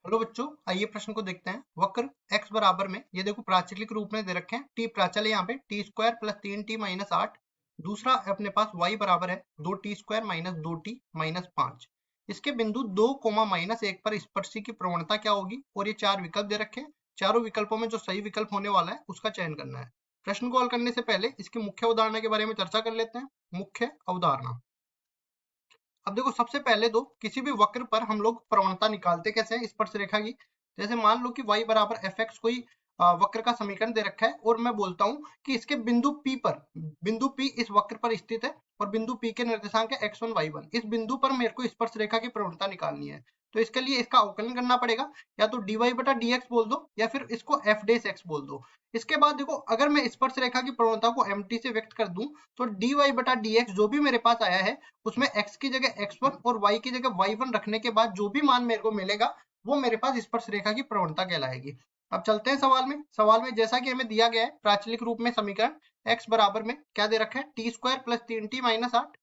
Hello बच्चों, आइए प्रश्न को देखते हैं। वक्र x बराबर में, ये देखो प्राचलिक रूप में दे रखे हैं, t प्राचल है यहाँ पे T square plus 3t minus 8। दूसरा अपने पास y बराबर है 2t square minus 2t minus 5। इसके बिंदु 2 कोमा माइनस 1 पर स्पर्शी की प्रवणता क्या होगी, और ये चार विकल्प दे रखे हैं। चारों विकल्पों में जो सही विकल्प होने वाला है उसका चयन करना है। प्रश्न को हल करने से पहले इसकी मुख्य अवधारणा के बारे में चर्चा कर लेते हैं। मुख्य अवधारणा, अब देखो सबसे पहले तो किसी भी वक्र पर हम लोग प्रवणता निकालते कैसे हैं स्पर्श रेखा की। जैसे मान लो कि y बराबर एफ एक्स कोई वक्र का समीकरण दे रखा है, और मैं बोलता हूं कि इसके बिंदु P इस वक्र पर स्थित है, और बिंदु P के निर्देशांक है x1 y1। इस बिंदु पर मेरे को स्पर्श रेखा की प्रवणता निकालनी है। तो इसके लिए इसका अवकलन करना पड़ेगा, या तो dy बटा dx बोल दो या फिर इसको f डैश x बोल दो। इसके बाद देखो, अगर मैं स्पर्श रेखा की प्रवणता को mt से व्यक्त कर दूं तो dy बटा dx जो भी मेरे पास आया है उसमें x की जगह x1 और y की जगह y1 रखने के बाद जो भी मान मेरे को मिलेगा वो मेरे पास स्पर्श रेखा की प्रवणता कहलाएगी। अब चलते हैं सवाल में जैसा कि हमें दिया गया है प्राचलिक रूप में समीकरण, x बराबर में क्या दे रखा है, T square plus 3t minus 8,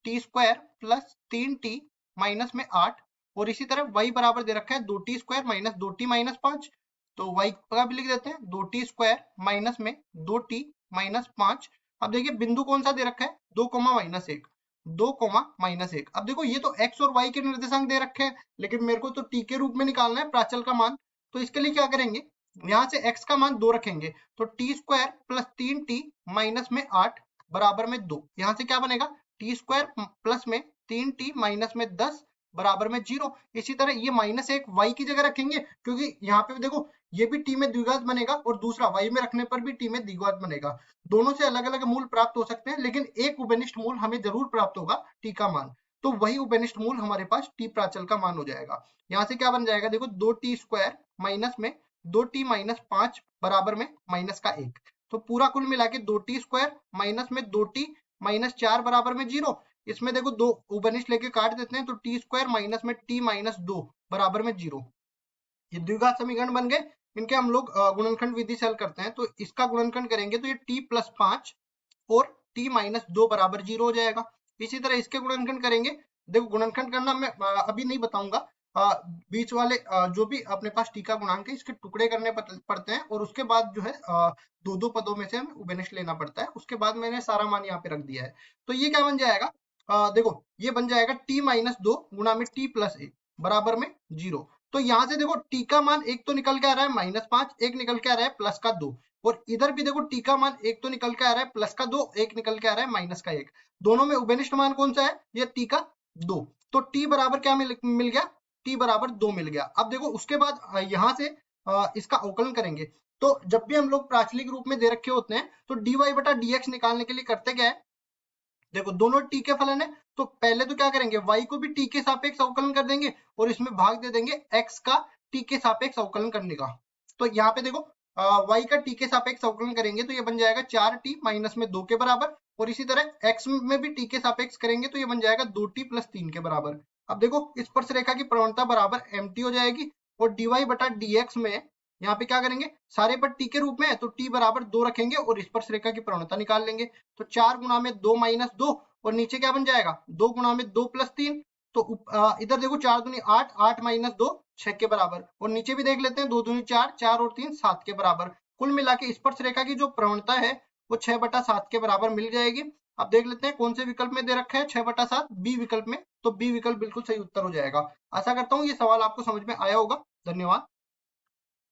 T square plus 3t minus में 8, और इसी तरह y बराबर दे रखा है 2t square minus 2t minus 5। तो y का भी लिख देते हैं 2t स्क्वायर माइनस में 2t माइनस 5। अब देखिए बिंदु कौन सा दे रखा है, 2 कोमा माइनस 1, 2 कोमा माइनस 1। अब देखो ये तो x और y के निर्देशांक दे रखे हैं, लेकिन मेरे को तो t के रूप में निकालना है प्राचल का मान। तो इसके लिए क्या करेंगे, यहाँ से x का मान 2 रखेंगे, तो T square plus 3t minus में 8 बराबर में 2। यहाँ से क्या बनेगा, टी स्क्वायर प्लस में 3t माइनस में 10 बराबर में 0। इसी तरह ये माइनस 1 y की जगह रखेंगे, क्योंकि यहाँ पे देखो ये भी t में द्विघात बनेगा और दूसरा y में रखने पर भी t में द्विघात बनेगा। दोनों से अलग अलग मूल प्राप्त हो सकते हैं, लेकिन एक उभयनिष्ठ मूल हमें जरूर प्राप्त होगा t का मान। तो वही उभयनिष्ठ मूल हमारे पास t प्राचल का मान हो जाएगा। यहाँ से क्या बन जाएगा, देखो 2t स्क्वायर माइनस में 2t माइनस 5 बराबर में माइनस का 1। तो पूरा कुल मिला के 2t स्क्वायर माइनस में 2t माइनस 4 बराबर में 0। इसमें देखो दो उभयनिष्ठ लेके काट देते हैं, तो टी स्क्वायर माइनस में t माइनस 2 बराबर में 0। ये द्विघात समीकरण बन गए। इनके हम लोग गुणनखंड विधि से हल करते हैं, तो इसका गुणनखंड करेंगे तो ये t प्लस 5 और t माइनस 2 बराबर 0 हो जाएगा। इसी तरह इसके गुणनखंड करेंगे, देखो गुणनखंड करना मैं अभी नहीं बताऊंगा, बीच वाले जो भी अपने पास टी का गुणांक है इसके टुकड़े करने पड़ते हैं, और उसके बाद जो है दो दो पदों में से हमें उभयनिष्ठ लेना पड़ता है। उसके बाद मैंने सारा मान यहाँ पे रख दिया है। तो ये क्या बन जाएगा, देखो ये बन जाएगा t माइनस 2 गुणा में t प्लस 1 बराबर में 0। तो यहाँ से देखो t का मान एक तो निकल के आ रहा है माइनस 5, एक निकल के आ रहा है प्लस का 2, और इधर भी देखो t का मान एक तो निकल के आ रहा है प्लस का 2, एक निकल के आ रहा है माइनस का 1। दोनों में उभयनिष्ठ मान कौन सा है, ये t का 2। तो t बराबर क्या मिल गया, t बराबर 2 मिल गया। अब देखो उसके बाद यहाँ से इसका अवकलन करेंगे। तो जब भी हम लोग प्राचलिक रूप में दे रखे होते हैं तो dy बटा dx निकालने के लिए करते क्या है, देखो दोनों t के फलन है, तो पहले तो क्या करेंगे, y को भी t के सापेक्ष अवकलन कर देंगे और इसमें भाग दे देंगे x का t के सापेक्ष अवकलन करने का। तो यहाँ पे देखो y का t के सापेक्ष अवकलन करेंगे तो ये बन जाएगा 4t माइनस में 2 के बराबर, और इसी तरह x में भी t के सापेक्ष करेंगे तो ये बन जाएगा 2t प्लस 3 के बराबर। अब देखो स्पर्श रेखा की प्रवणता बराबर mt हो जाएगी, और dy बटा dx में यहाँ पे क्या करेंगे, सारे पर t के रूप में है तो t बराबर 2 रखेंगे और स्पर्श रेखा की प्रवणता निकाल लेंगे। तो 4 गुणा में 2 माइनस 2, और नीचे क्या बन जाएगा, 2 गुणा में 2 प्लस 3। तो इधर देखो 4 दूनी 8, 8 माइनस 2 6 के बराबर, और नीचे भी देख लेते हैं 2 दूनी 4, 4 और 3 7 के बराबर। कुल मिला के स्पर्श रेखा की जो प्रवणता है वो 6 बटा 7 के बराबर मिल जाएगी। अब देख लेते हैं कौन से विकल्प में दे रखा है 6 बटा 7, बी विकल्प में। तो बी विकल्प बिल्कुल सही उत्तर हो जाएगा। आशा करता हूँ ये सवाल आपको समझ में आया होगा। धन्यवाद।